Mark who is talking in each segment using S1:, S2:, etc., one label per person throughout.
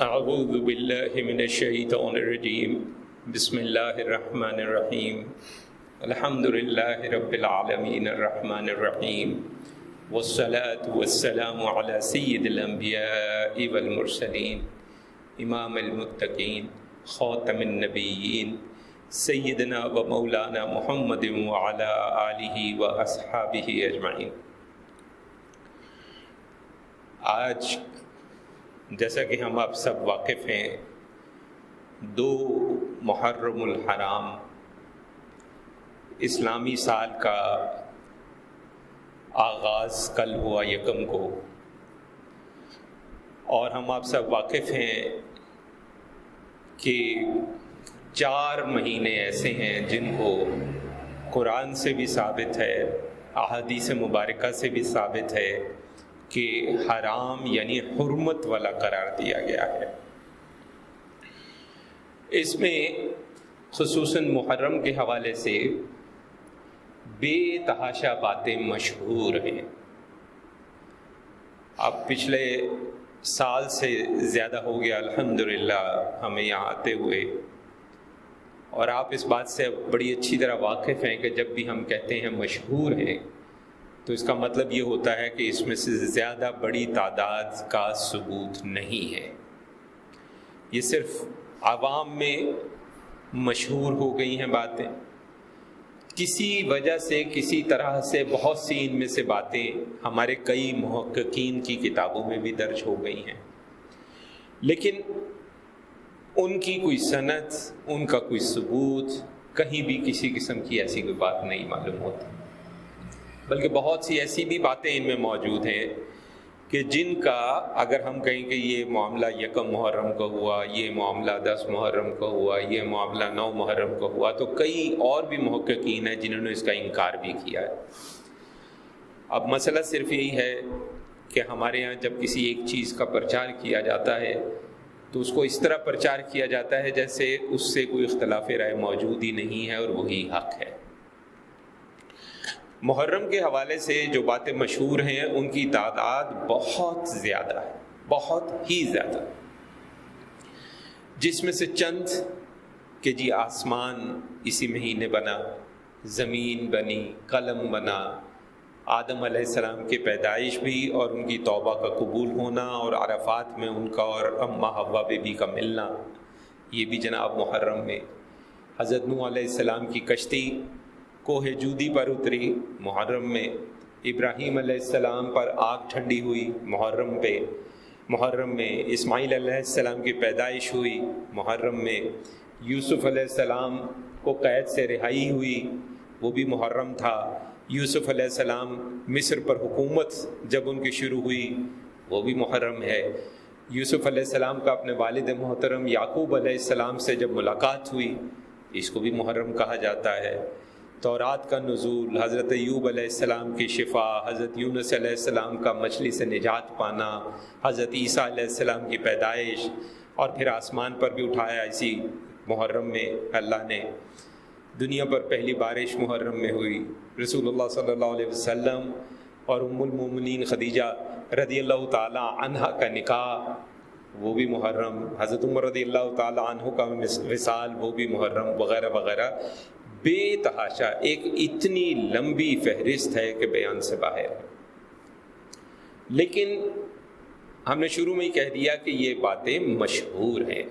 S1: اعوذ باللہ من الشیطان الرجیم بسم اللہ الرحمن الرحیم الحمد للہ رب العالمین الرحمن الرحیم والصلاة والسلام علی سید الانبیاء والمرسلین امام المتقین خاتم النبیین سیدنا و مولانا محمد وعلی آلہ و اصحابہ اجمعین۔ آج جیسا کہ ہم آپ سب واقف ہیں، 2 محرم الحرام اسلامی سال کا آغاز کل ہوا 1 کو، اور ہم آپ سب واقف ہیں کہ 4 مہینے ایسے ہیں جن کو قرآن سے بھی ثابت ہے، احادیث مبارکہ سے بھی ثابت ہے کہ حرام یعنی حرمت والا قرار دیا گیا ہے۔ اس میں خصوصاً محرم کے حوالے سے بے تحاشا باتیں مشہور ہیں۔ اب پچھلے سال سے زیادہ ہو گیا الحمدللہ ہمیں یہاں آتے ہوئے، اور آپ اس بات سے بڑی اچھی طرح واقف ہیں کہ جب بھی ہم کہتے ہیں مشہور ہیں تو اس کا مطلب یہ ہوتا ہے کہ اس میں سے زیادہ بڑی تعداد کا ثبوت نہیں ہے، یہ صرف عوام میں مشہور ہو گئی ہیں باتیں، کسی وجہ سے کسی طرح سے بہت سی ان میں سے باتیں ہمارے کئی محققین کی کتابوں میں بھی درج ہو گئی ہیں، لیکن ان کی کوئی سند، ان کا کوئی ثبوت کہیں بھی کسی قسم کی ایسی کوئی بات نہیں معلوم ہوتی، بلکہ بہت سی ایسی بھی باتیں ان میں موجود ہیں کہ جن کا اگر ہم کہیں کہ یہ معاملہ 1 محرم کا ہوا، یہ معاملہ 10 محرم کا ہوا، یہ معاملہ 9 محرم کا ہوا، تو کئی اور بھی محققین ہیں جنہوں نے اس کا انکار بھی کیا ہے۔ اب مسئلہ صرف یہی ہے کہ ہمارے ہاں جب کسی ایک چیز کا پرچار کیا جاتا ہے تو اس کو اس طرح پرچار کیا جاتا ہے جیسے اس سے کوئی اختلاف رائے موجود ہی نہیں ہے اور وہی حق ہے۔ محرم کے حوالے سے جو باتیں مشہور ہیں ان کی تعداد بہت زیادہ ہے، بہت ہی زیادہ، جس میں سے چند کہ جی آسمان اسی مہینے بنا، زمین بنی، قلم بنا، آدم علیہ السلام کی پیدائش بھی اور ان کی توبہ کا قبول ہونا، اور عرفات میں ان کا اور اماں حوا بیبی کا ملنا، یہ بھی جناب محرم میں۔ حضرت نوح علیہ السلام کی کشتی کوہ جودی پر اتری، محرم میں۔ ابراہیم علیہ السلام پر آگ ٹھنڈی ہوئی، محرم میں۔ اسماعیل علیہ السلام کی پیدائش ہوئی، محرم میں۔ یوسف علیہ السلام کو قید سے رہائی ہوئی، وہ بھی محرم تھا۔ یوسف علیہ السلام مصر پر حکومت جب ان کی شروع ہوئی، وہ بھی محرم ہے۔ یوسف علیہ السلام کا اپنے والد محترم یعقوب علیہ السلام سے جب ملاقات ہوئی، اس کو بھی محرم کہا جاتا ہے۔ تورات کا نزول، حضرت ایوب علیہ السلام کی شفا، حضرت یونس علیہ السلام کا مچھلی سے نجات پانا، حضرت عیسیٰ علیہ السلام کی پیدائش، اور پھر آسمان پر بھی اٹھایا اسی محرم میں اللہ نے۔ دنیا پر پہلی بارش محرم میں ہوئی، رسول اللہ صلی اللہ علیہ وسلم اور ام المومنین خدیجہ رضی اللہ تعالی عنہ کا نکاح، وہ بھی محرم۔ حضرت عمر رضی اللہ تعالی عنہ کا وصال، وہ بھی محرم، وغیرہ وغیرہ۔ بے تحاشا ایک اتنی لمبی فہرست ہے کہ بیان سے باہر ہے، لیکن ہم نے شروع میں ہی کہہ دیا کہ یہ باتیں مشہور ہیں۔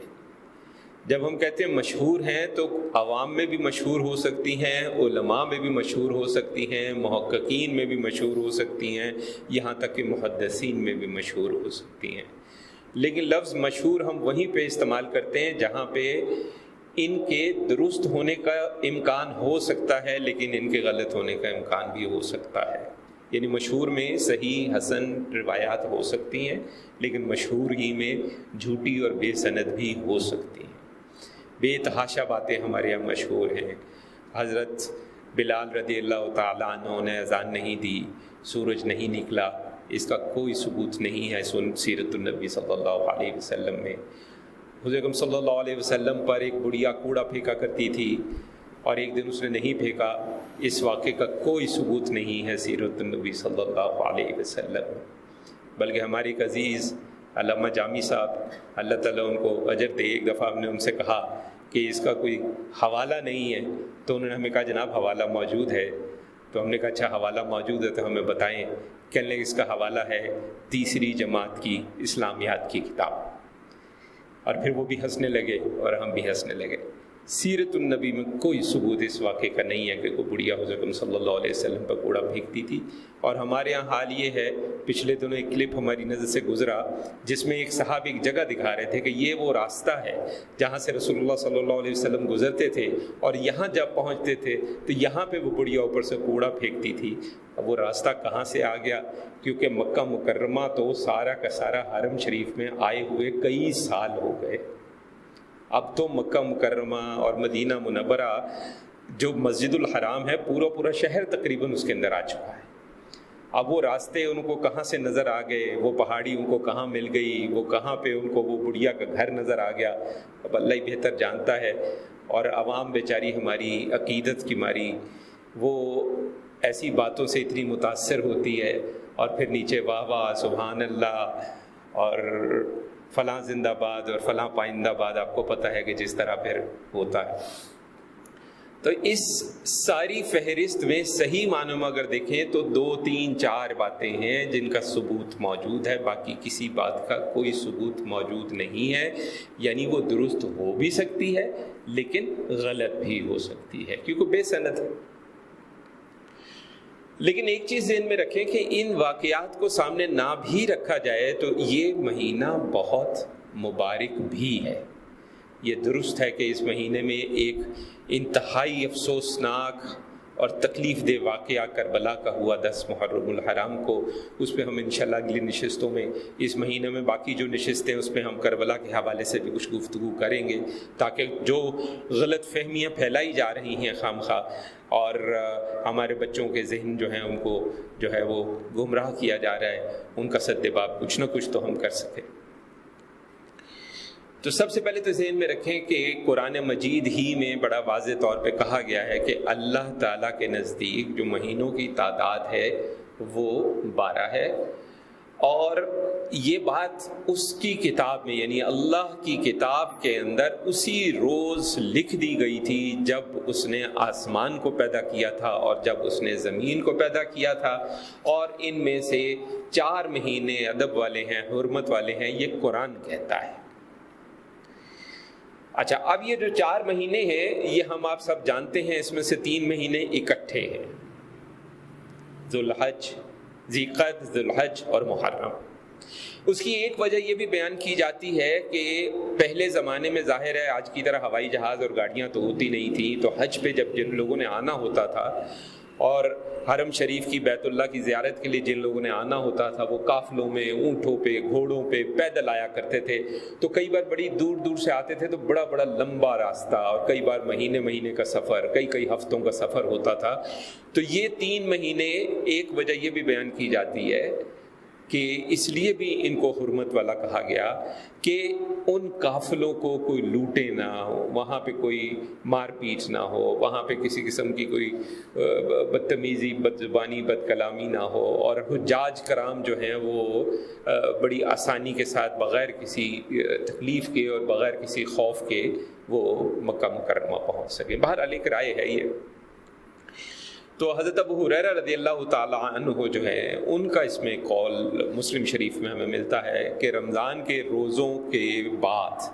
S1: جب ہم کہتے ہیں مشہور ہیں تو عوام میں بھی مشہور ہو سکتی ہیں، علماء میں بھی مشہور ہو سکتی ہیں، محققین میں بھی مشہور ہو سکتی ہیں، یہاں تک کہ محدثین میں بھی مشہور ہو سکتی ہیں، لیکن لفظ مشہور ہم وہیں پہ استعمال کرتے ہیں جہاں پہ ان کے درست ہونے کا امکان ہو سکتا ہے لیکن ان کے غلط ہونے کا امکان بھی ہو سکتا ہے۔ یعنی مشہور میں صحیح حسن روایات ہو سکتی ہیں، لیکن مشہور ہی میں جھوٹی اور بے سند بھی ہو سکتی ہیں۔ بے تحاشا باتیں ہمارے یہاں مشہور ہیں۔ حضرت بلال رضی اللہ تعالیٰ عنہ نے اذان نہیں دی، سورج نہیں نکلا، اس کا کوئی ثبوت نہیں ہے سیرت النبی صلی اللہ علیہ وسلم میں۔ حضور اکرم صلی اللہ علیہ وسلم پر ایک بڑھیا کوڑا پھینکا کرتی تھی اور ایک دن اس نے نہیں پھینکا، اس واقعے کا کوئی ثبوت نہیں ہے سیرت النبی صلی اللہ علیہ وسلم، بلکہ ہماری ایک عزیز علامہ جامی صاحب اللہ تعالیٰ ان کو اجر دے، ایک دفعہ ہم نے ان سے کہا کہ اس کا کوئی حوالہ نہیں ہے، تو انہوں نے ہمیں کہا جناب حوالہ موجود ہے. تو ہم نے کہا اچھا حوالہ موجود ہے تو ہمیں بتائیں. کہنے لگے اس کا حوالہ ہے تیسری جماعت کی اسلامیات کی کتاب. اور پھر وہ بھی ہنسنے لگے اور ہم بھی ہنسنے لگے. سیرت النبی میں کوئی ثبوت اس واقعے کا نہیں ہے کہ کوئی بڑھیا حضرت صلی اللہ علیہ وسلم پر کوڑا پھینکتی تھی. اور ہمارے یہاں حال یہ ہے، پچھلے دنوں ایک کلپ ہماری نظر سے گزرا جس میں ایک صحابی ایک جگہ دکھا رہے تھے کہ یہ وہ راستہ ہے جہاں سے رسول اللہ صلی اللہ علیہ وسلم گزرتے تھے، اور یہاں جب پہنچتے تھے تو یہاں پہ وہ بڑھیا اوپر سے کوڑا پھینکتی تھی. اب وہ راستہ کہاں سے آ گیا؟ کیونکہ مکہ مکرمہ تو سارا کا سارا حرم شریف میں آئے ہوئے کئی سال ہو گئے. اب تو مکہ مکرمہ اور مدینہ منورہ جو مسجد الحرام ہے پورا شہر تقریباً اس کے اندر آ چکا ہے. اب وہ راستے ان کو کہاں سے نظر آ گئے، وہ پہاڑی ان کو کہاں مل گئی، وہ کہاں پہ ان کو وہ بڑھیا کا گھر نظر آ گیا، اب اللہ ہی بہتر جانتا ہے. اور عوام بیچاری ہماری عقیدت کی ماری وہ ایسی باتوں سے اتنی متاثر ہوتی ہے، اور پھر نیچے واہ واہ سبحان اللہ اور فلاں زندہ باد اور فلاں پائندہ باد، آپ کو پتہ ہے کہ جس طرح پھر ہوتا ہے. تو اس ساری فہرست میں صحیح معنوں میں اگر دیکھیں تو 2 3 4 باتیں ہیں جن کا ثبوت موجود ہے، باقی کسی بات کا کوئی ثبوت موجود نہیں ہے. یعنی وہ درست ہو بھی سکتی ہے لیکن غلط بھی ہو سکتی ہے کیونکہ بے سند ہے. لیکن ایک چیز ذہن میں رکھیں کہ ان واقعات کو سامنے نہ بھی رکھا جائے تو یہ مہینہ بہت مبارک بھی ہے. یہ درست ہے کہ اس مہینے میں ایک انتہائی افسوسناک اور تکلیف دہ واقعہ کربلا کا ہوا 10 محرم الحرام کو. اس پہ ہم انشاءاللہ اگلی نشستوں میں، اس مہینے میں باقی جو نشستیں اس پہ ہم کربلا کے حوالے سے بھی کچھ گفتگو کریں گے، تاکہ جو غلط فہمیاں پھیلائی جا رہی ہیں خامخواہ اور ہمارے بچوں کے ذہن جو ہیں ان کو جو ہے وہ گمراہ کیا جا رہا ہے، ان کا سدباب کچھ نہ کچھ تو ہم کر سکیں. تو سب سے پہلے تو ذہن میں رکھیں کہ قرآن مجید ہی میں بڑا واضح طور پہ کہا گیا ہے کہ اللہ تعالیٰ کے نزدیک جو مہینوں کی تعداد ہے وہ 12 ہے، اور یہ بات اس کی کتاب میں یعنی اللہ کی کتاب کے اندر اسی روز لکھ دی گئی تھی جب اس نے آسمان کو پیدا کیا تھا اور جب اس نے زمین کو پیدا کیا تھا. اور ان میں سے 4 مہینے ادب والے ہیں، حرمت والے ہیں، یہ قرآن کہتا ہے. اچھا، اب یہ جو 4 مہینے ہیں یہ ہم آپ سب جانتے ہیں، اس میں سے 3 مہینے اکٹھے ہیں، ذوالحج، ذیقعد، ذوالحج اور محرم. اس کی ایک وجہ یہ بھی بیان کی جاتی ہے کہ پہلے زمانے میں ظاہر ہے آج کی طرح ہوائی جہاز اور گاڑیاں تو ہوتی نہیں تھیں، تو حج پہ جب جن لوگوں نے آنا ہوتا تھا اور حرم شریف کی بیت اللہ کی زیارت کے لیے جن لوگوں نے آنا ہوتا تھا وہ قافلوں میں، اونٹوں پہ، گھوڑوں پہ، پیدل آیا کرتے تھے. تو کئی بار بڑی دور دور سے آتے تھے تو بڑا لمبا راستہ اور کئی بار مہینے کا سفر، کئی ہفتوں کا سفر ہوتا تھا. تو یہ 3 مہینے ایک وجہ یہ بھی بیان کی جاتی ہے کہ اس لیے بھی ان کو حرمت والا کہا گیا کہ ان قافلوں کو کوئی لوٹے نہ، وہاں پہ کوئی مار پیٹ نہ ہو، وہاں پہ کسی قسم کی کوئی بدتمیزی، بد زبانی، بد کلامی نہ ہو، اور حجاج کرام جو ہیں وہ بڑی آسانی کے ساتھ بغیر کسی تکلیف کے اور بغیر کسی خوف کے وہ مکہ مکرمہ پہنچ سکیں. بہرحال ایک رائے ہے یہ. تو حضرت ابو ہریرہ رضی اللہ تعالیٰ عنہ جو ہے ان کا اس میں قول مسلم شریف میں ہمیں ملتا ہے کہ رمضان کے روزوں کے بعد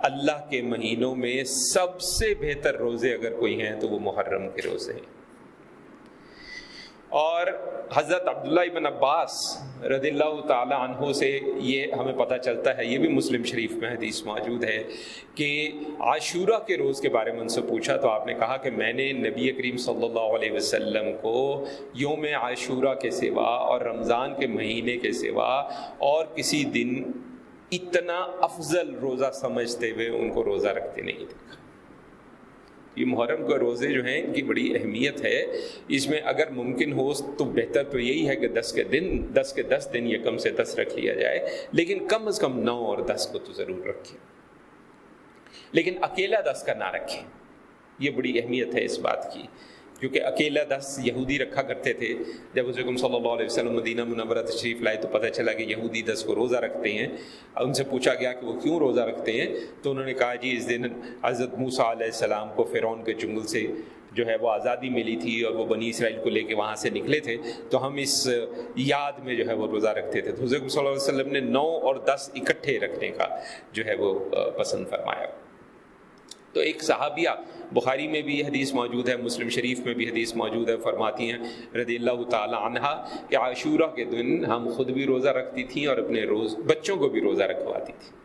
S1: اللہ کے مہینوں میں سب سے بہتر روزے اگر کوئی ہیں تو وہ محرم کے روزے ہیں. اور حضرت عبداللہ ابن عباس رضی اللہ تعالی عنہ سے یہ ہمیں پتہ چلتا ہے، یہ بھی مسلم شریف میں حدیث موجود ہے کہ عاشورہ کے روز کے بارے میں ان سے پوچھا تو آپ نے کہا کہ میں نے نبی کریم صلی اللہ علیہ وسلم کو یوم عاشورہ کے سوا اور رمضان کے مہینے کے سوا اور کسی دن اتنا افضل روزہ سمجھتے ہوئے ان کو روزہ رکھتے نہیں دیکھا. یہ محرم کے روزے جو ہیں ان کی بڑی اہمیت ہے. اس میں اگر ممکن ہو تو بہتر تو یہی ہے کہ 10 کے 10 دن یا کم سے 10 رکھ لیا جائے، لیکن کم از کم 9 اور 10 کو تو ضرور رکھیں، لیکن اکیلا 10 کا نہ رکھیں. یہ بڑی اہمیت ہے اس بات کی کیونکہ اکیلا 10 یہودی رکھا کرتے تھے. جب حضرت صلی اللہ علیہ وسلم مدینہ منورہ تشریف لائے تو پتہ چلا کہ یہودی 10 کو روزہ رکھتے ہیں. ان سے پوچھا گیا کہ وہ کیوں روزہ رکھتے ہیں, تو انہوں نے کہا جی اس دن حضرت موسیٰ علیہ السلام کو فرعون کے جنگل سے جو ہے وہ آزادی ملی تھی اور وہ بنی اسرائیل کو لے کے وہاں سے نکلے تھے, تو ہم اس یاد میں جو ہے وہ روزہ رکھتے تھے. تو حضرت صلی اللہ علیہ وسلم نے 9 اور 10 اکٹھے رکھنے کا جو ہے وہ پسند فرمایا. تو ایک صحابیہ, بخاری میں بھی حدیث موجود ہے, مسلم شریف میں بھی حدیث موجود ہے, فرماتی ہیں رضی اللہ تعالی عنہا کہ عاشورہ کے دن ہم خود بھی روزہ رکھتی تھیں اور اپنے بچوں کو بھی روزہ رکھواتی تھیں.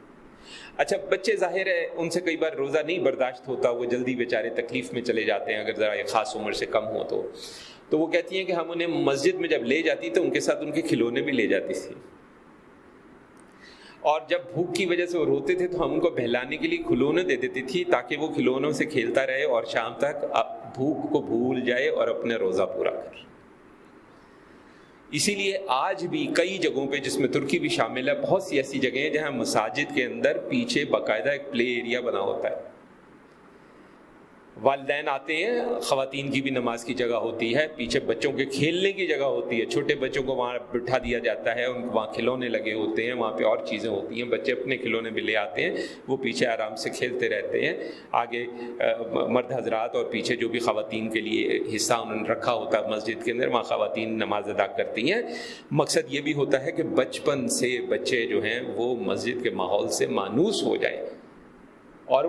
S1: اچھا بچے ظاہر ہے ان سے کئی بار روزہ نہیں برداشت ہوتا, وہ جلدی بیچارے تکلیف میں چلے جاتے ہیں اگر ذرا ایک خاص عمر سے کم ہو تو وہ کہتی ہیں کہ ہم انہیں مسجد میں جب لے جاتی تو ان کے ساتھ ان کے کھلونے بھی لے جاتی تھی, اور جب بھوک کی وجہ سے وہ روتے تھے تو ہم ان کو بہلانے کے لیے کھلونے دے دیتی تھی تاکہ وہ کھلونوں سے کھیلتا رہے اور شام تک بھوک کو بھول جائے اور اپنا روزہ پورا کرے. اسی لیے آج بھی کئی جگہوں پہ, جس میں ترکی بھی شامل ہے, بہت سی ایسی جگہیں ہیں جہاں مساجد کے اندر پیچھے باقاعدہ ایک پلے ایریا بنا ہوتا ہے. والدین آتے ہیں, خواتین کی بھی نماز کی جگہ ہوتی ہے, پیچھے بچوں کے کھیلنے کی جگہ ہوتی ہے, چھوٹے بچوں کو وہاں بٹھا دیا جاتا ہے, ان کو وہاں کھلونے لگے ہوتے ہیں, وہاں پہ اور چیزیں ہوتی ہیں, بچے اپنے کھلونے بھی لے آتے ہیں, وہ پیچھے آرام سے کھیلتے رہتے ہیں. آگے مرد حضرات اور پیچھے جو بھی خواتین کے لیے حصہ انہوں نے رکھا ہوتا ہے مسجد کے اندر, وہاں خواتین نماز ادا کرتی ہیں. مقصد یہ بھی ہوتا ہے کہ بچپن سے بچے جو ہیں وہ مسجد کے ماحول سے مانوس ہو جائیں, اور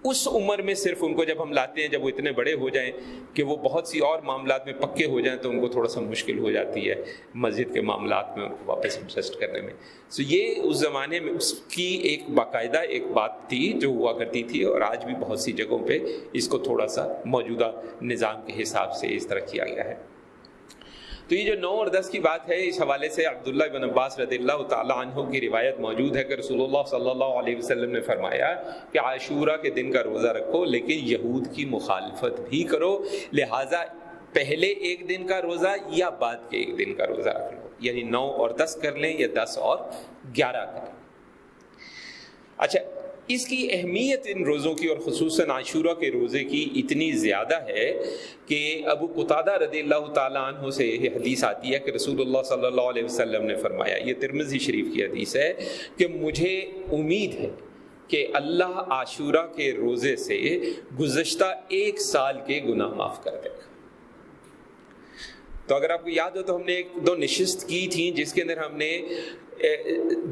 S1: اس عمر میں صرف ان کو جب ہم لاتے ہیں, جب وہ اتنے بڑے ہو جائیں کہ وہ بہت سی اور معاملات میں پکے ہو جائیں, تو ان کو تھوڑا سا مشکل ہو جاتی ہے مسجد کے معاملات میں ان کو واپس ایڈجسٹ کرنے میں. سو یہ اس زمانے میں اس کی ایک باقاعدہ ایک بات تھی جو ہوا کرتی تھی, اور آج بھی بہت سی جگہوں پہ اس کو تھوڑا سا موجودہ نظام کے حساب سے اس طرح کیا گیا ہے. تو یہ جو 9 اور 10 کی بات ہے, اس حوالے سے عبداللہ بن عباس رضی اللہ تعالی عنہ کی روایت موجود ہے کہ رسول اللہ صلی اللہ علیہ وسلم نے فرمایا کہ عاشورہ کے دن کا روزہ رکھو لیکن یہود کی مخالفت بھی کرو, لہٰذا پہلے ایک دن کا روزہ یا بعد کے ایک دن کا روزہ رکھ لو, یعنی 9 اور 10 کر لیں یا 10 اور 11 کر لیں. اچھا اس کی اہمیت ان روزوں کی اور خصوصاً عاشورہ کے روزے کی اتنی زیادہ ہے کہ ابو قتادہ رضی اللہ تعالیٰ عنہ سے یہ حدیث آتی ہے کہ رسول اللہ صلی اللہ علیہ وسلم نے فرمایا, یہ ترمذی شریف کی حدیث ہے, کہ مجھے امید ہے کہ اللہ عاشورہ کے روزے سے گزشتہ 1 سال کے گناہ معاف کر دے گا. تو اگر آپ کو یاد ہو تو ہم نے 1-2 نشست کی تھی جس کے اندر ہم نے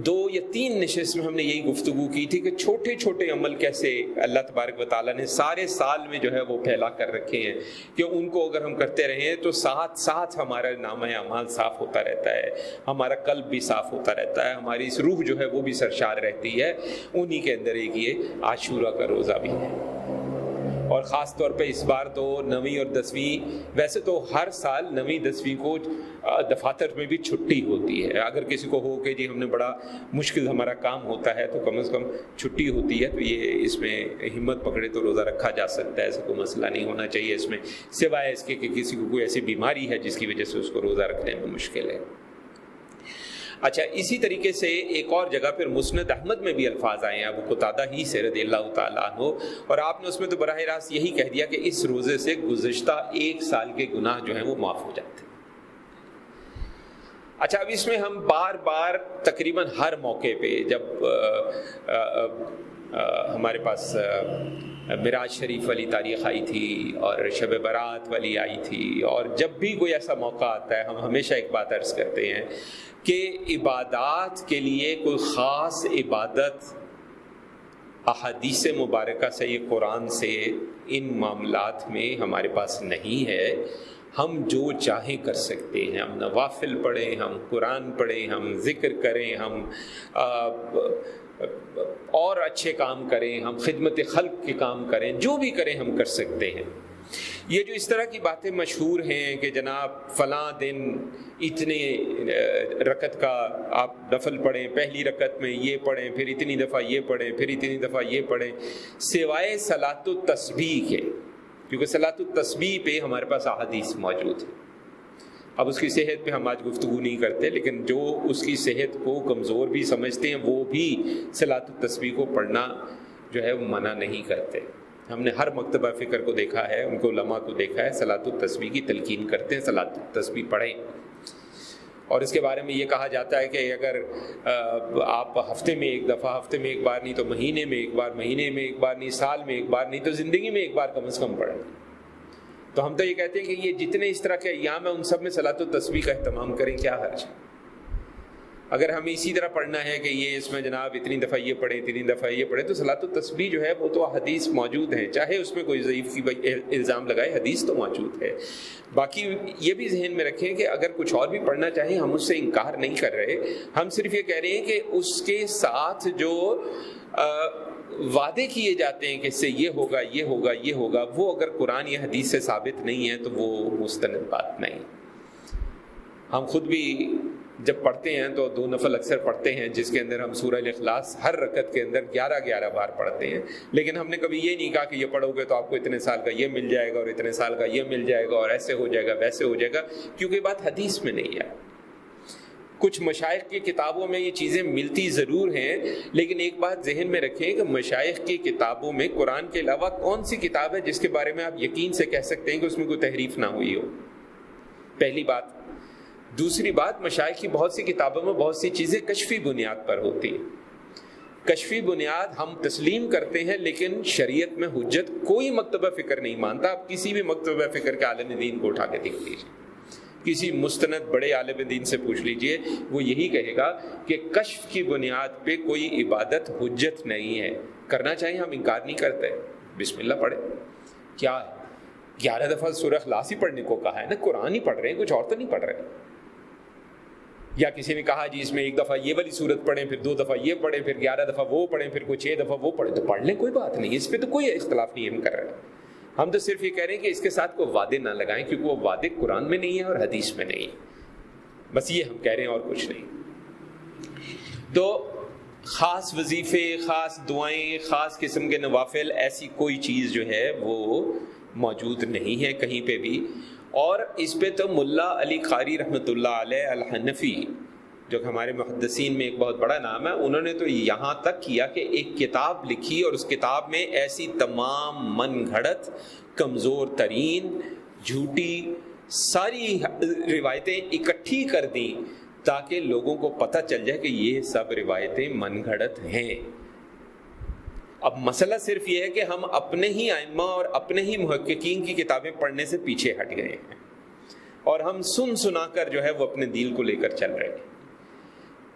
S1: 2 یا 3 نشست میں ہم نے یہی گفتگو کی تھی کہ چھوٹے چھوٹے عمل کیسے اللہ تبارک و تعالیٰ نے سارے سال میں جو ہے وہ پھیلا کر رکھے ہیں کہ ان کو اگر ہم کرتے رہیں تو ساتھ ساتھ ہمارا نامہ اعمال صاف ہوتا رہتا ہے, ہمارا قلب بھی صاف ہوتا رہتا ہے, ہماری اس روح جو ہے وہ بھی سرشار رہتی ہے. انہی کے اندر ایک یہ عاشورہ کا روزہ بھی ہے, اور خاص طور پہ اس بار تو 9ویں اور 10ویں, ویسے تو ہر سال 9ویں 10ویں کو دفاتر میں بھی چھٹی ہوتی ہے. اگر کسی کو ہو کہ جی ہم نے بڑا مشکل ہمارا کام ہوتا ہے تو کم از کم چھٹی ہوتی ہے, تو یہ اس میں ہمت پکڑے تو روزہ رکھا جا سکتا ہے, ایسا کوئی مسئلہ نہیں ہونا چاہیے اس میں, سوائے اس کے کہ کسی کو کوئی ایسی بیماری ہے جس کی وجہ سے اس کو روزہ رکھنے میں مشکل ہے. اچھا اسی طریقے سے ایک اور جگہ پھر مسند احمد میں بھی الفاظ آئے ہیں ابو قتادہ ہی سے رضی اللہ تعالیٰ عنہ, اور آپ نے اس میں تو براہ راست یہی کہہ دیا کہ اس روزے سے گزشتہ 1 سال کے گناہ جو ہیں وہ معاف ہو جاتے ہیں. اچھا اب اس میں ہم بار بار تقریباً ہر موقع پہ, جب ہمارے پاس معراج شریف والی تاریخ آئی تھی اور شب برات والی آئی تھی, اور جب بھی کوئی ایسا موقع آتا ہے ہم ہمیشہ ایک بات عرض کرتے ہیں کہ عبادات کے لیے کوئی خاص عبادت احادیث مبارکہ سے, یہ قرآن سے ان معاملات میں ہمارے پاس نہیں ہے. ہم جو چاہیں کر سکتے ہیں, ہم نوافل پڑھیں, ہم قرآن پڑھیں, ہم ذکر کریں, ہم اور اچھے کام کریں, ہم خدمت خلق کے کام کریں, جو بھی کریں ہم کر سکتے ہیں. یہ جو اس طرح کی باتیں مشہور ہیں کہ جناب فلاں دن اتنے رکعت کا آپ نفل پڑھیں, پہلی رکعت میں یہ پڑھیں, پھر اتنی دفعہ یہ پڑھیں, پھر اتنی دفعہ یہ پڑھیں, سوائے صلاۃ التسبیح کے, کیونکہ صلاۃ التسبیح پہ ہمارے پاس احادیث موجود ہے. اب اس کی صحت پہ ہم آج گفتگو نہیں کرتے, لیکن جو اس کی صحت کو کمزور بھی سمجھتے ہیں وہ بھی صلاۃ التسبیح کو پڑھنا جو ہے وہ منع نہیں کرتے. ہم نے ہر مکتبہ فکر کو دیکھا ہے، ان کو علماء کو دیکھا ہے، صلاۃ التسبیح کی تلقین کرتے ہیں، صلاۃ التسبیح پڑھیں. اور اس کے بارے میں یہ کہا جاتا ہے کہ اگر آپ ہفتے میں ایک دفعہ، ہفتے میں ایک بار نہیں تو مہینے میں ایک بار، مہینے میں ایک بار نہیں، سال میں ایک بار نہیں تو زندگی میں ایک بار کم از کم پڑھیں. تو ہم تو یہ کہتے ہیں کہ یہ جتنے اس طرح کے ایام ہیں ان سب میں صلاۃ التسبیح کا اہتمام کریں، کیا حرج ہے؟ اگر ہمیں اسی طرح پڑھنا ہے کہ یہ اس میں جناب اتنی دفعہ یہ پڑھیں، اتنی دفعہ یہ پڑھیں، تو صلاۃ التسبیح جو ہے وہ تو حدیث موجود ہیں، چاہے اس میں کوئی ضعیف کی الزام لگائے، حدیث تو موجود ہے. باقی یہ بھی ذہن میں رکھیں کہ اگر کچھ اور بھی پڑھنا چاہیں، ہم اس سے انکار نہیں کر رہے، ہم صرف یہ کہہ رہے ہیں کہ اس کے ساتھ جو وعدے کیے جاتے ہیں کہ اس سے یہ ہوگا، یہ ہوگا، یہ ہوگا، وہ اگر قرآن یا حدیث سے ثابت نہیں ہے تو وہ مستند بات نہیں. ہم خود بھی جب پڑھتے ہیں تو 2 نفل اکثر پڑھتے ہیں، جس کے اندر ہم سورہ الاخلاص ہر رکعت کے اندر 11 بار پڑھتے ہیں، لیکن ہم نے کبھی یہ نہیں کہا کہ یہ پڑھو گے تو آپ کو اتنے سال کا یہ مل جائے گا اور اتنے سال کا یہ مل جائے گا اور ایسے ہو جائے گا ویسے ہو جائے گا، کیونکہ یہ بات حدیث میں نہیں ہے. کچھ مشائخ کی کتابوں میں یہ چیزیں ملتی ضرور ہیں، لیکن ایک بات ذہن میں رکھیں کہ مشائخ کی کتابوں میں قرآن کے علاوہ کون سی کتاب ہے جس کے بارے میں آپ یقین سے کہہ سکتے ہیں کہ اس میں کوئی تحریف نہ ہوئی ہو؟ پہلی بات. دوسری بات، مشائخ کی بہت سی کتابوں میں بہت سی چیزیں کشفی بنیاد پر ہوتی ہیں. کشفی بنیاد ہم تسلیم کرتے ہیں، لیکن شریعت میں حجت کوئی مکتبہ فکر نہیں مانتا. آپ کسی بھی مکتبہ فکر کے عالم دین کو اٹھا کے دیکھ لیجیے، کسی مستند بڑے عالم دین سے پوچھ لیجئے، وہ یہی کہے گا کہ کشف کی بنیاد پہ کوئی عبادت حجت نہیں ہے. کرنا چاہیے، ہم انکار نہیں کرتے، بسم اللہ پڑھیں. کیا ہے 11 دفعہ سورہ اخلاص ہی پڑھنے کو کہا ہے نا، قرآن ہی پڑھ رہے ہیں، کچھ اور تو نہیں پڑھ رہے. یا کسی نے کہا جی اس میں 1 دفعہ یہ والی صورت پڑھیں، پھر 2 دفعہ یہ پڑھیں، پھر 11 دفعہ وہ پڑھیں، پھر کوئی 6 دفعہ وہ پڑھیں، تو پڑھ لیں، کوئی بات نہیں، اس پہ تو کوئی اختلاف نہیں ہم کر رہے ہیں. ہم تو صرف یہ کہہ رہے ہیں کہ اس کے ساتھ کوئی وعدے نہ لگائیں، کیونکہ وہ وعدے قرآن میں نہیں ہیں اور حدیث میں نہیں ہیں. بس یہ ہم کہہ رہے ہیں اور کچھ نہیں. تو خاص وظیفے، خاص دعائیں، خاص قسم کے نوافل، ایسی کوئی چیز جو ہے وہ موجود نہیں ہے کہیں پہ بھی. اور اس پہ تو ملا علی قاری رحمۃ اللہ علیہ الحنفی، جو کہ ہمارے محدثین میں ایک بہت بڑا نام ہے، انہوں نے تو یہاں تک کیا کہ ایک کتاب لکھی اور اس کتاب میں ایسی تمام من گھڑت، کمزور ترین، جھوٹی ساری روایتیں اکٹھی کر دیں تاکہ لوگوں کو پتہ چل جائے کہ یہ سب روایتیں من گھڑت ہیں. اب مسئلہ صرف یہ ہے کہ ہم اپنے ہی ائمہ اور اپنے ہی محققین کی کتابیں پڑھنے سے پیچھے ہٹ گئے ہیں اور ہم سنا کر جو ہے وہ اپنے دین کو لے کر چل رہے ہیں.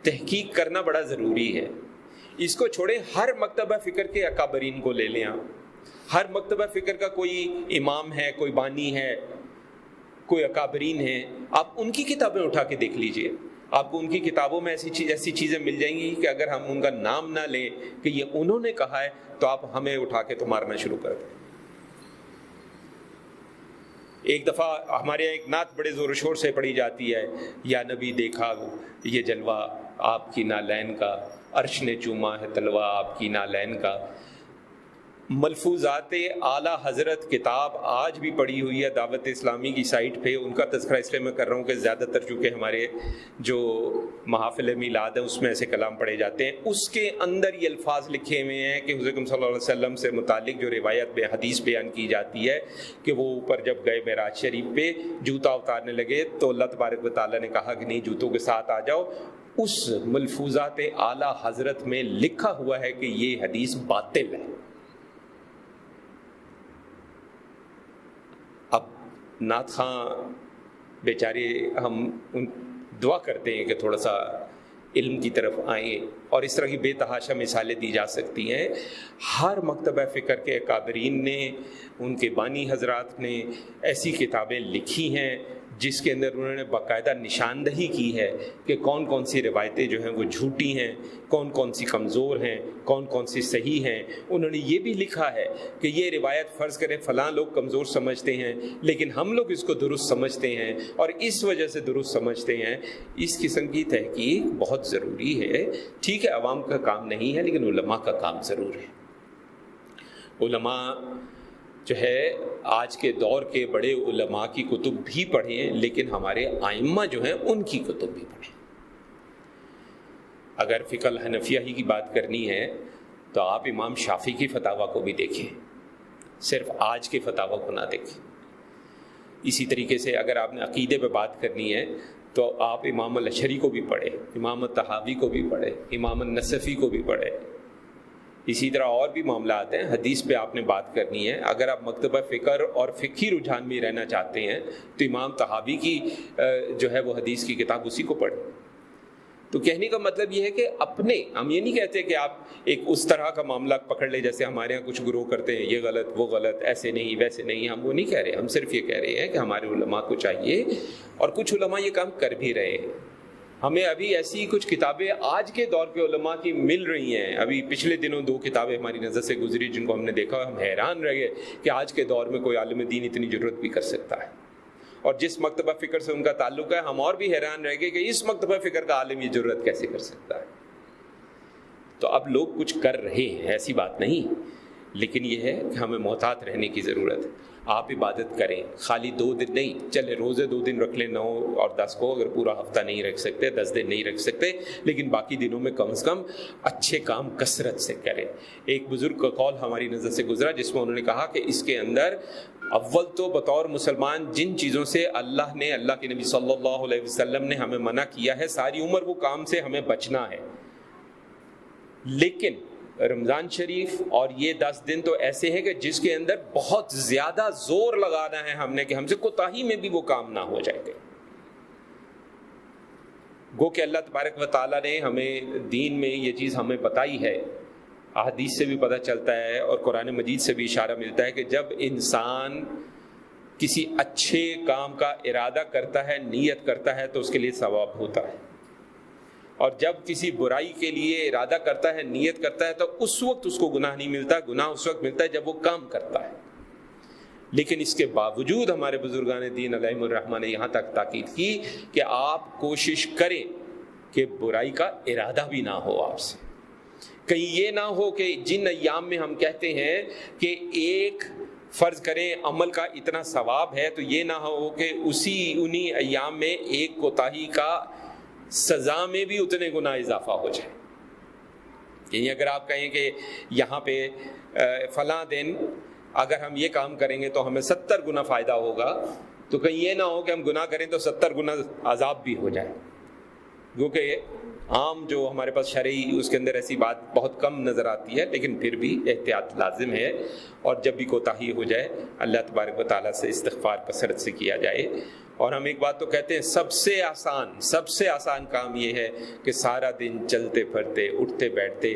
S1: تحقیق کرنا بڑا ضروری ہے. اس کو چھوڑیں، ہر مکتبہ فکر کے اکابرین کو لے لیں آپ. ہر مکتبہ فکر کا کوئی امام ہے، کوئی بانی ہے، کوئی اکابرین ہیں، آپ ان کی کتابیں اٹھا کے دیکھ لیجئے. آپ کو ان کی کتابوں میں ایسی چیزیں مل جائیں گی کہ اگر ہم ان کا نام نہ لیں کہ یہ انہوں نے کہا ہے تو آپ ہمیں اٹھا کے تو مارنا شروع کر دیں. ایک دفعہ ہمارے یہاں ایک نعت بڑے زور و شور سے پڑھی جاتی ہے، یا نبی دیکھا یہ جلوہ آپ کی نالین کا، عرش نے چوما ہے تلوہ آپ کی نالین کا. ملفوظات اعلیٰ حضرت کتاب آج بھی پڑھی ہوئی ہے دعوت اسلامی کی سائٹ پہ. ان کا تذکرہ اس لیے میں کر رہا ہوں کہ زیادہ تر چونکہ ہمارے جو محافل میلاد ہیں اس میں ایسے کلام پڑھے جاتے ہیں، اس کے اندر یہ الفاظ لکھے ہوئے ہیں کہ حضرت صلی اللہ علیہ وسلم سے متعلق جو روایت حدیث بیان کی جاتی ہے کہ وہ اوپر جب گئے معراج شریف پہ جوتا اتارنے لگے تو اللہ تبارک و تعالیٰ نے کہا کہ نہیں، جوتوں کے ساتھ آ جاؤ. اس ملفوظات اعلیٰ حضرت میں لکھا ہوا ہے کہ یہ حدیث باطل ہے. نعت خاں بیچارے، ہم دعا کرتے ہیں کہ تھوڑا سا علم کی طرف آئیں، اور اس طرح کی بے تحاشا مثالیں دی جا سکتی ہیں. ہر مکتبہ فکر کے اکابرین نے، ان کے بانی حضرات نے ایسی کتابیں لکھی ہیں جس کے اندر انہوں نے باقاعدہ نشاندہی کی ہے کہ کون کون سی روایتیں جو ہیں وہ جھوٹی ہیں، کون کون سی کمزور ہیں، کون کون سی صحیح ہیں. انہوں نے یہ بھی لکھا ہے کہ یہ روایت فرض کریں فلاں لوگ کمزور سمجھتے ہیں لیکن ہم لوگ اس کو درست سمجھتے ہیں اور اس وجہ سے درست سمجھتے ہیں. اس قسم کی تحقیق بہت ضروری ہے. ٹھیک ہے عوام کا کام نہیں ہے لیکن علماء کا کام ضرور ہے. علماء جو ہے آج کے دور کے بڑے علماء کی کتب بھی پڑھیں، لیکن ہمارے ائمہ جو ہیں ان کی کتب بھی پڑھیں. اگر فقہ الحنفیہ ہی کی بات کرنی ہے تو آپ امام شافعی کی فتاویٰ کو بھی دیکھیں. صرف آج کے فتاوی کو نہ دیکھیں۔ اسی طریقے سے اگر آپ نے عقیدے پہ بات کرنی ہے تو آپ امام الاشعری کو بھی پڑھیں، امام الطحاوی کو بھی پڑھیں، امام النصفی کو بھی پڑھیں۔ اسی طرح اور بھی معاملات ہیں، حدیث پہ آپ نے بات کرنی ہے، اگر آپ مکتبہ فکر اور فقہی رجحان میں رہنا چاہتے ہیں تو امام طحاوی کی جو ہے وہ حدیث کی کتاب اسی کو پڑھیں۔ تو کہنے کا مطلب یہ ہے کہ اپنے، ہم یہ نہیں کہتے کہ آپ ایک اس طرح کا معاملہ پکڑ لیں جیسے ہمارے یہاں کچھ گروہ کرتے ہیں، یہ غلط وہ غلط، ایسے نہیں ویسے نہیں، ہم وہ نہیں کہہ رہے، ہم صرف یہ کہہ رہے ہیں کہ ہمارے علماء کو چاہیے، اور کچھ علماء یہ کام کر بھی رہے ہیں۔ ہمیں ابھی ایسی کچھ کتابیں آج کے دور کے علماء کی مل رہی ہیں، ابھی پچھلے دنوں 2 کتابیں ہماری نظر سے گزری جن کو ہم نے دیکھا، ہم حیران رہ گئے کہ آج کے دور میں کوئی عالم دین اتنی ضرورت بھی کر سکتا ہے، اور جس مکتبہ فکر سے ان کا تعلق ہے ہم اور بھی حیران رہ گئے کہ اس مکتبہ فکر کا عالم یہ ضرورت کیسے کر سکتا ہے۔ تو اب لوگ کچھ کر رہے ہیں، ایسی بات نہیں، لیکن یہ ہے کہ ہمیں محتاط رہنے کی ضرورت ہے۔ آپ عبادت کریں، خالی 2 دن نہیں، چلے روزے 2 دن رکھ لیں، 9 اور 10 کو، اگر پورا ہفتہ نہیں رکھ سکتے، 10 دن نہیں رکھ سکتے، لیکن باقی دنوں میں کم از کم اچھے کام کثرت سے کریں۔ ایک بزرگ کا قول ہماری نظر سے گزرا جس میں انہوں نے کہا کہ اس کے اندر اول تو بطور مسلمان جن چیزوں سے اللہ نے، اللہ کے نبی صلی اللہ علیہ وسلم نے ہمیں منع کیا ہے، ساری عمر وہ کام سے ہمیں بچنا ہے، لیکن رمضان شریف اور یہ 10 دن تو ایسے ہیں کہ جس کے اندر بہت زیادہ زور لگانا ہے ہم نے کہ ہم سے کوتاہی میں بھی وہ کام نہ ہو جائے گا۔ گو کہ اللہ تبارک و تعالیٰ نے ہمیں دین میں یہ چیز ہمیں بتائی ہے، احادیث سے بھی پتہ چلتا ہے اور قرآن مجید سے بھی اشارہ ملتا ہے کہ جب انسان کسی اچھے کام کا ارادہ کرتا ہے، نیت کرتا ہے، تو اس کے لیے ثواب ہوتا ہے، اور جب کسی برائی کے لیے ارادہ کرتا ہے، نیت کرتا ہے، تو اس وقت اس کو گناہ نہیں ملتا، گناہ اس وقت ملتا ہے جب وہ کام کرتا ہے۔ لیکن اس کے باوجود ہمارے بزرگان دین علیہم الرحمہ نے یہاں تک تاکید کی کہ آپ کوشش کریں کہ برائی کا ارادہ بھی نہ ہو آپ سے، کہیں یہ نہ ہو کہ جن ایام میں ہم کہتے ہیں کہ ایک فرض کریں عمل کا اتنا ثواب ہے، تو یہ نہ ہو کہ انہی ایام میں ایک کوتاہی کا سزا میں بھی اتنے گناہ اضافہ ہو جائے۔ یعنی اگر آپ کہیں کہ یہاں پہ فلاں دن اگر ہم یہ کام کریں گے تو ہمیں 70 گنا فائدہ ہوگا، تو کہیں یہ نہ ہو کہ ہم گناہ کریں تو 70 گنا عذاب بھی ہو جائے، کیونکہ عام جو ہمارے پاس شرعی اس کے اندر ایسی بات بہت کم نظر آتی ہے، لیکن پھر بھی احتیاط لازم ہے، اور جب بھی کوتاہی ہو جائے اللہ تبارک و تعالیٰ سے استغفار کثرت سے کیا جائے۔ اور ہم ایک بات تو کہتے ہیں، سب سے آسان کام یہ ہے کہ سارا دن چلتے پھرتے اٹھتے بیٹھتے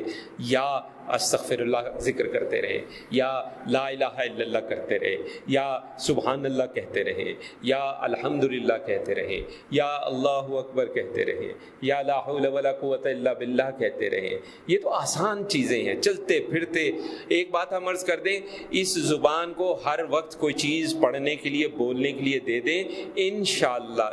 S1: یا استغفر اللہ ذکر کرتے رہے، یا لا الہ الا اللہ کرتے رہے، یا سبحان اللہ کہتے رہے، یا الحمدللہ کہتے رہے، یا اللہ اکبر کہتے رہے، یا لا حول ولا قوت الا باللہ کہتے رہے۔ یہ تو آسان چیزیں ہیں، چلتے پھرتے۔ ایک بات ہم عرض کر دیں، اس زبان کو ہر وقت کوئی چیز پڑھنے کے لیے بولنے کے لیے دے دیں، انشاءاللہ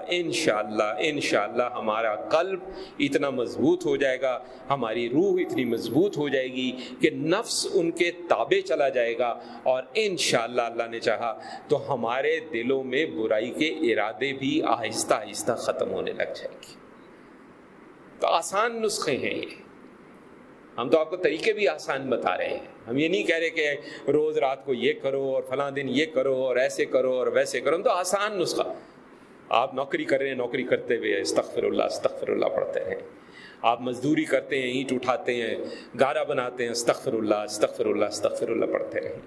S1: ہمارا قلب اتنا مضبوط ہو جائے گا، ہماری روح اتنی مضبوط ہو جائے گی کہ نفس ان کے تابع چلا جائے گا، اور انشاءاللہ اللہ نے چاہا تو ہمارے دلوں میں برائی کے ارادے بھی آہستہ آہستہ ختم ہونے لگ جائے گی۔ تو آسان نسخے ہیں یہ، ہم تو آپ کو طریقے بھی آسان بتا رہے ہیں، ہم یہ نہیں کہہ رہے کہ روز رات کو یہ کرو اور فلاں دن یہ کرو اور ایسے کرو اور ویسے کرو، ہم تو آسان نسخہ، آپ نوکری کر رہے ہیں، نوکری کرتے ہوئے استغفر اللہ پڑھتے ہیں، آپ مزدوری کرتے ہیں، اینٹ اٹھاتے ہیں، گارا بناتے ہیں، استغفر اللہ پڑھتے رہیں،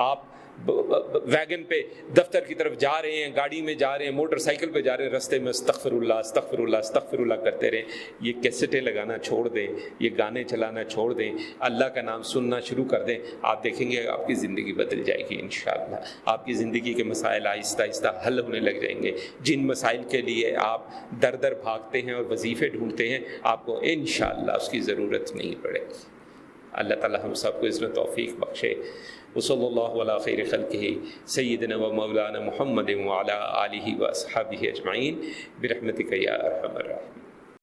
S1: آپ ویگن پہ دفتر کی طرف جا رہے ہیں، گاڑی میں جا رہے ہیں، موٹر سائیکل پہ جا رہے ہیں، رستے میں استغفر اللہ کرتے رہیں۔ یہ کیسٹیں لگانا چھوڑ دیں، یہ گانے چلانا چھوڑ دیں، اللہ کا نام سننا شروع کر دیں، آپ دیکھیں گے آپ کی زندگی بدل جائے گی انشاءاللہ، آپ کی زندگی کے مسائل آہستہ آہستہ حل ہونے لگ جائیں گے۔ جن مسائل کے لیے آپ در در بھاگتے ہیں اور وظیفے ڈھونڈتے ہیں، آپ کو انشاءاللہ اس کی ضرورت نہیں پڑے گی۔ اللہ تعالی ہم سب کو عزت و توفیق بخشے۔ وصلی اللہ علی خیر خلقہ سیدنا و مولانا محمد وعلی آلہ و اصحابہ اجمعین برحمتک یا ارحم الراحمین۔